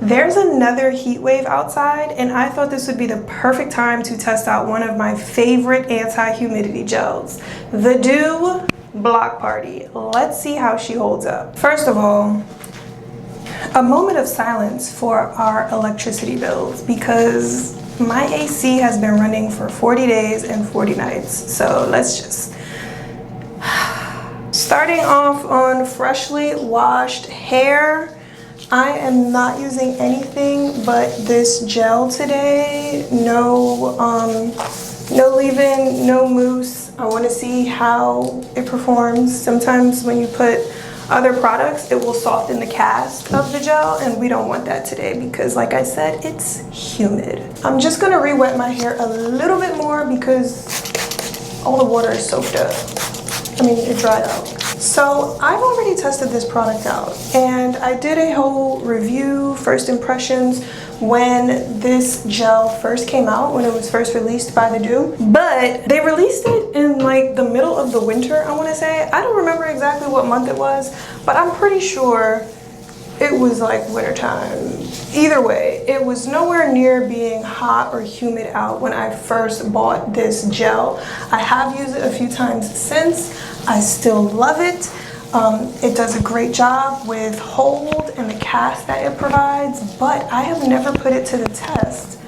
There's another heat wave outside, and I thought this would be the perfect time to test out one of my favorite anti-humidity gels, the Doux Block Party. Let's see how she holds up. First of all, a moment of silence for our electricity bills, because my AC has been running for 40 days and 40 nights. So let's just... Starting off on freshly washed hair. I am not using anything but this gel today. No leave-in, no mousse. I want to see how it performs. Sometimes when you put other products, it will soften the cast of the gel, and we don't want that today because, like I said, it's humid. I'm just gonna re-wet my hair a little bit more because all the water is soaked up. I mean, it dried out. So I've already tested this product out, and I did a whole review, first impressions, when this gel first came out, when it was first released by the Doux. But they released it in like the middle of the winter, I want to say. I don't remember exactly what month it was, but I'm pretty sure it was like wintertime. Either way, it was nowhere near being hot or humid out when I first bought this gel. I have used it a few times since. I still love it. It does a great job with hold and the cast that it provides, but I have never put it to the test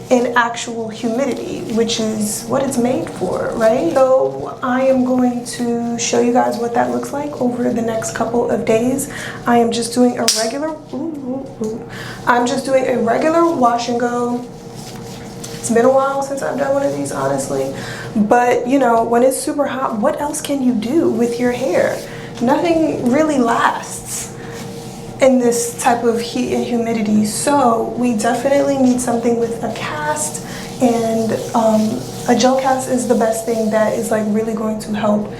in actual humidity, which is what it's made for, right? So I am going to show you guys what that looks like over the next couple of days. I am just doing a regular, I'm just doing a regular wash and go. It's been a while since I've done one of these, honestly. But you know, when it's super hot, what else can you do with your hair? Nothing really lasts in this type of heat and humidity. So we definitely need something with a cast, and a gel cast is the best thing that is like really going to help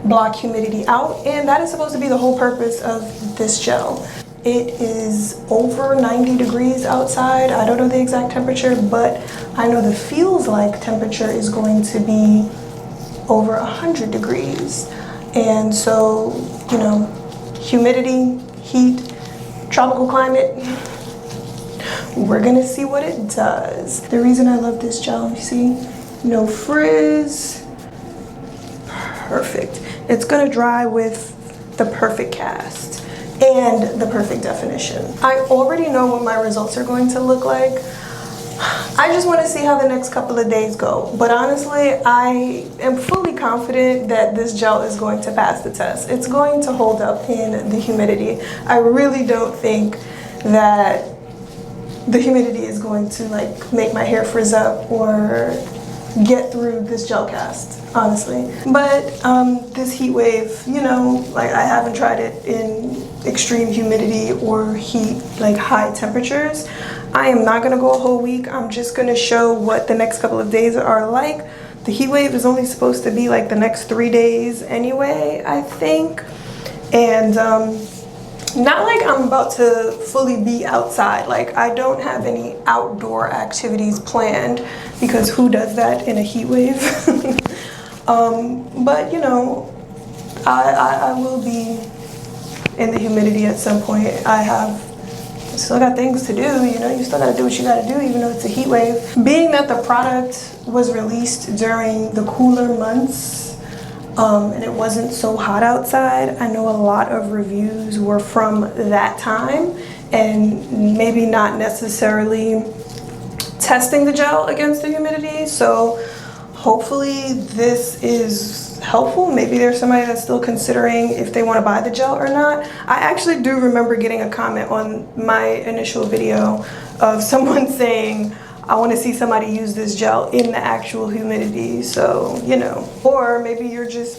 block humidity out. And that is supposed to be the whole purpose of this gel. It is over 90 degrees outside. I don't know the exact temperature, but I know the feels like temperature is going to be over 100 degrees. And so, you know, humidity, heat, tropical climate, we're gonna see what it does. The reason I love this gel, you see, no frizz, perfect. It's gonna dry with the perfect cast and the perfect definition. I already know what my results are going to look like. I just want to see how the next couple of days go. But honestly, I am fully confident that this gel is going to pass the test. It's going to hold up in the humidity. I really don't think that the humidity is going to like make my hair frizz up or get through this gel cast, honestly. But this heat wave, you know, like I haven't tried it in extreme humidity or heat, like high temperatures. I am not gonna go a whole week. I'm just gonna show what the next couple of days are like. The heat wave is only supposed to be like the next 3 days anyway, I think. And not like I'm about to fully be outside. Like I don't have any outdoor activities planned, because who does that in a heat wave? But you know, I will be in the humidity at some point. I still got things to do, you know, you still gotta do what you gotta do even though it's a heat wave. Being that the product was released during the cooler months, and it wasn't so hot outside, I know a lot of reviews were from that time and maybe not necessarily testing the gel against the humidity. So hopefully this is helpful. Maybe there's somebody that's still considering if they want to buy the gel or not. I actually do remember getting a comment on my initial video of someone saying, I want to see somebody use this gel in the actual humidity. So, you know, or maybe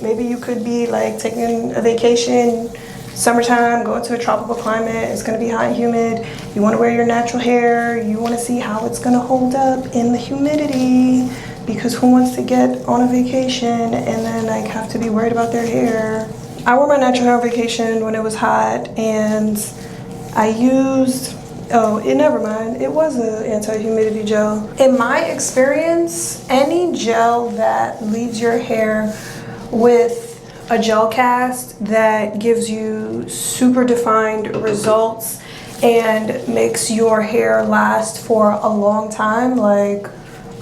maybe you could be like taking a vacation, summertime, going to a tropical climate, it's going to be hot and humid, you want to wear your natural hair, you want to see how it's going to hold up in the humidity, because who wants to get on a vacation and then like have to be worried about their hair. I wore my natural hair on vacation when it was hot, and I used, never mind, it was an anti-humidity gel. In my experience, any gel that leaves your hair with a gel cast that gives you super defined results and makes your hair last for a long time, like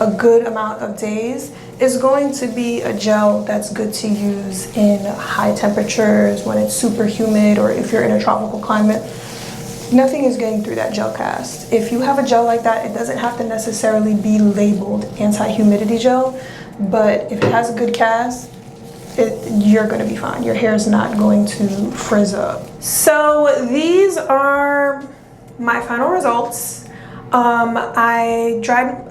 a good amount of days, is going to be a gel that's good to use in high temperatures, when it's super humid, or if you're in a tropical climate. Nothing is getting through that gel cast. If you have a gel like that, it doesn't have to necessarily be labeled anti-humidity gel, but if it has a good cast, you're gonna be fine. Your hair is not going to frizz up. So these are my final results. I dried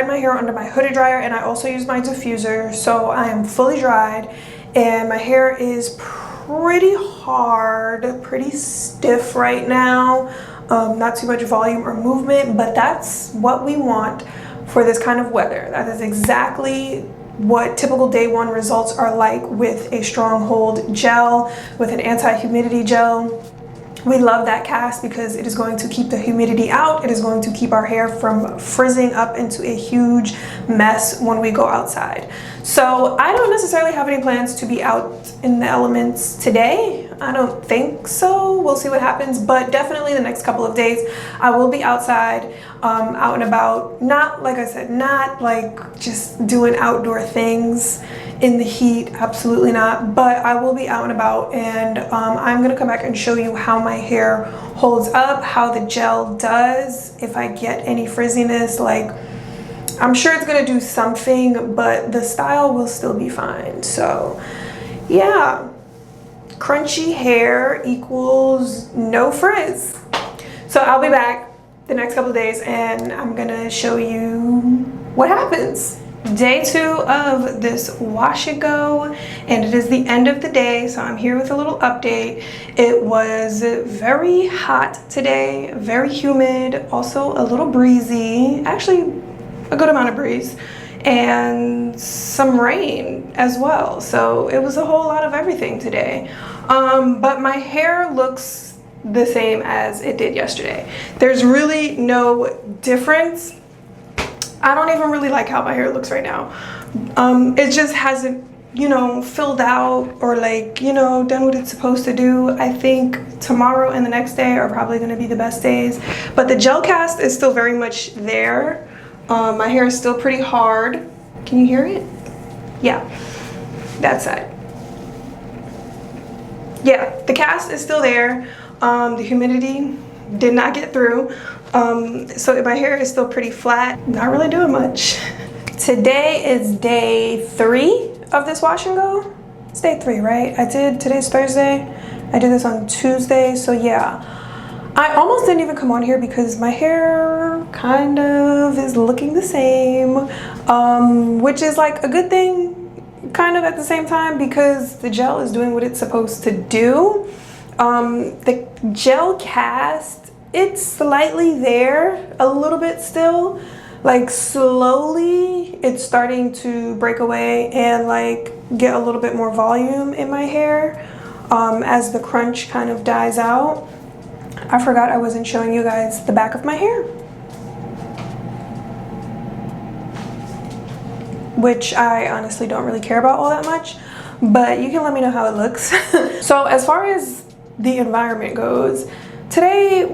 my hair under my hooded dryer, and I also used my diffuser, so I am fully dried, and my hair is pretty hard, pretty stiff right now. Not too much volume or movement, but that's what we want for this kind of weather. That is exactly what typical day one results are like with a stronghold gel, with an anti-humidity gel. We love that cast because it is going to keep the humidity out. It is going to keep our hair from frizzing up into a huge mess when we go outside. So I don't necessarily have any plans to be out in the elements today. I don't think so. We'll see what happens, but definitely the next couple of days I will be outside, out and about. Not, like I said, not like just doing outdoor things in the heat, absolutely not, but I will be out and about, and I'm gonna come back and show you how my hair holds up, how the gel does, if I get any frizziness. Like, I'm sure it's gonna do something, but the style will still be fine. So yeah, crunchy hair equals no frizz. So I'll be back the next couple of days, and I'm gonna show you what happens. Day 2 of this wash and go, and it is the end of the day, so I'm here with a little update. It was very hot today, very humid, also a little breezy, actually a good amount of breeze, and some rain as well. So it was a whole lot of everything today. But my hair looks the same as it did yesterday. There's really no difference. I don't even really like how my hair looks right now. It just hasn't, you know, filled out or like, you know, done what it's supposed to do. I think tomorrow and the next day are probably gonna be the best days. But the gel cast is still very much there. My hair is still pretty hard. Can you hear it? Yeah, that side. Yeah, the cast is still there. The humidity did not get through. So my hair is still pretty flat, not really doing much. Today is day 3 of this wash and go. It's day 3, right? Today's Thursday. I did this on Tuesday, so yeah. I almost didn't even come on here because my hair kind of is looking the same, which is like a good thing, kind of at the same time, because the gel is doing what it's supposed to do. The gel cast, it's slightly there, a little bit still, like slowly it's starting to break away and like get a little bit more volume in my hair as the crunch kind of dies out. I forgot I wasn't showing you guys the back of my hair, which I honestly don't really care about all that much, but you can let me know how it looks. So as far as the environment goes, today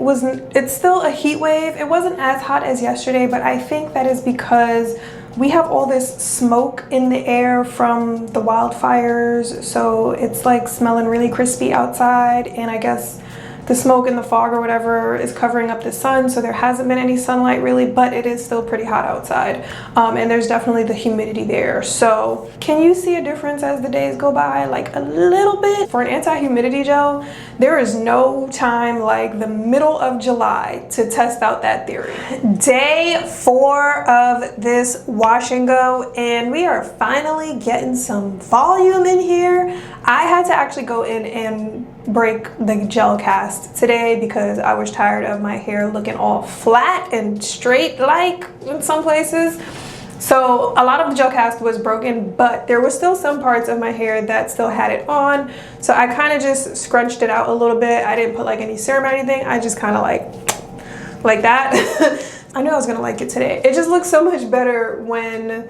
it's still a heat wave. It wasn't as hot as yesterday, but I think that is because we have all this smoke in the air from the wildfires, so it's like smelling really crispy outside, and I guess the smoke and the fog or whatever is covering up the sun, so there hasn't been any sunlight really, but it is still pretty hot outside, and there's definitely the humidity there. So can you see a difference as the days go by? Like a little bit. For an anti-humidity gel, there is no time like the middle of July to test out that theory. Day 4 of this wash and go, and we are finally getting some volume in here. I had to actually go in and break the gel cast today because I was tired of my hair looking all flat and straight like in some places. So a lot of the gel cast was broken, but there was still some parts of my hair that still had it on. So I kind of just scrunched it out a little bit. I didn't put like any serum or anything. I just kind of like that. I knew I was gonna like it today. It just looks so much better when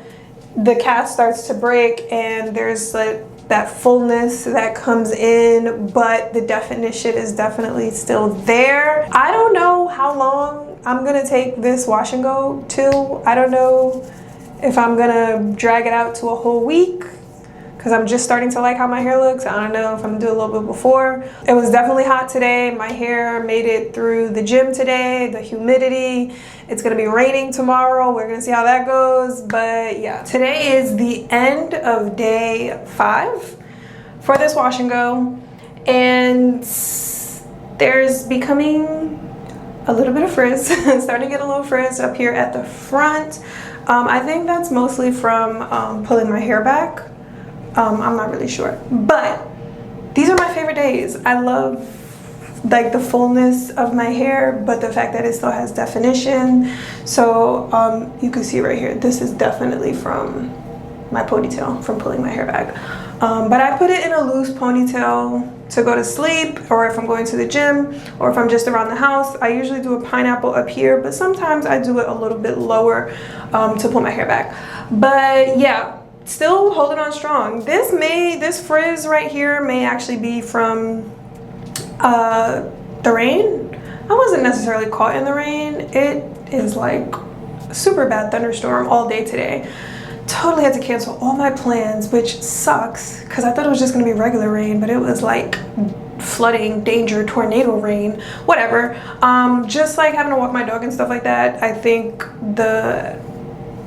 the cast starts to break and there's like that fullness that comes in, but the definition is definitely still there. I don't know how long I'm gonna take this wash and go till. I don't know if I'm gonna drag it out to a whole week, because I'm just starting to like how my hair looks. I don't know if I'm gonna do a little bit before. It was definitely hot today. My hair made it through the gym today, the humidity. It's gonna be raining tomorrow. We're gonna see how that goes. But yeah, today is the end of day 5 for this wash and go. And there's becoming a little bit of frizz. Starting to get a little frizz up here at the front. I think that's mostly from pulling my hair back. I'm not really sure, but these are my favorite days. I love like the fullness of my hair, but the fact that it still has definition. So you can see right here, this is definitely from my ponytail, from pulling my hair back. But I put it in a loose ponytail to go to sleep, or if I'm going to the gym, or if I'm just around the house. I usually do a pineapple up here, but sometimes I do it a little bit lower to pull my hair back. But yeah, still holding on strong. This frizz right here may actually be from the rain. I wasn't necessarily caught in the rain. It is like a super bad thunderstorm all day today. Totally had to cancel all my plans, which sucks because I thought it was just gonna be regular rain, but it was like flooding, danger, tornado rain, whatever. Just like having to walk my dog and stuff like that. I think the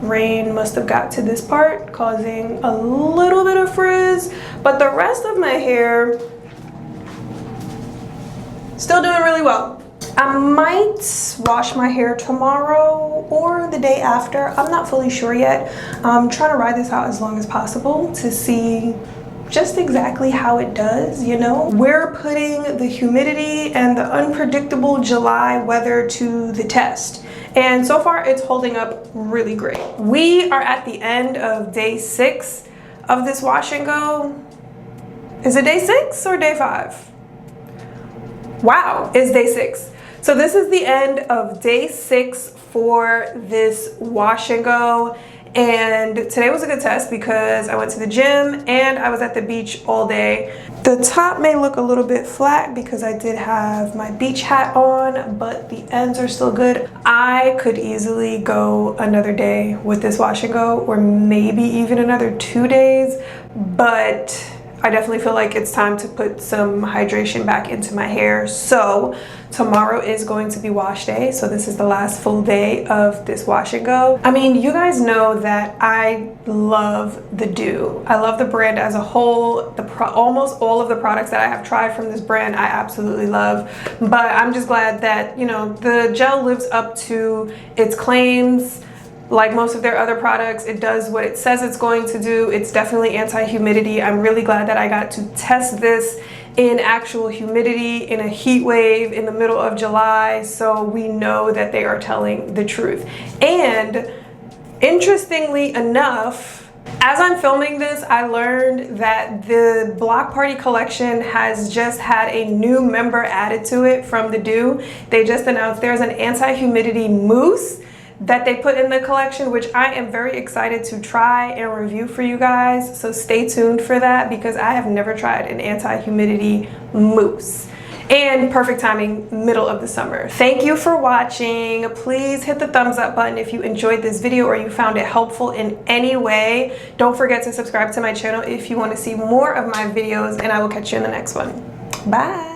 rain must have got to this part, causing a little bit of frizz, but the rest of my hair still doing really well. I might wash my hair tomorrow or the day after. I'm not fully sure yet. I'm trying to ride this out as long as possible to see just exactly how it does, you know? We're putting the humidity and the unpredictable July weather to the test. And so far it's holding up really great. We are at the end of day 6 of this wash and go. Is it day 6 or day 5? Wow, it's day 6. So this is the end of day 6 for this wash and go. And today was a good test because I went to the gym and I was at the beach all day. The top may look a little bit flat because I did have my beach hat on, but the ends are still good. I could easily go another day with this wash and go, or maybe even another 2 days, but I definitely feel like it's time to put some hydration back into my hair. So tomorrow is going to be wash day. So this is the last full day of this wash and go. I mean, you guys know that I love the Doux. I love the brand as a whole. Almost all of the products that I have tried from this brand, I absolutely love. But I'm just glad that, you know, the gel lives up to its claims. Like most of their other products, it does what it says it's going to do. It's definitely anti-humidity. I'm really glad that I got to test this in actual humidity, in a heat wave in the middle of July, so we know that they are telling the truth. And interestingly enough, as I'm filming this, I learned that the Block Party collection has just had a new member added to it from the Doux. They just announced there's an anti-humidity mousse that they put in the collection, which I am very excited to try and review for you guys. So stay tuned for that because I have never tried an anti-humidity mousse. And perfect timing, middle of the summer. Thank you for watching. Please hit the thumbs up button if you enjoyed this video or you found it helpful in any way. Don't forget to subscribe to my channel if you want to see more of my videos, and I will catch you in the next one. Bye.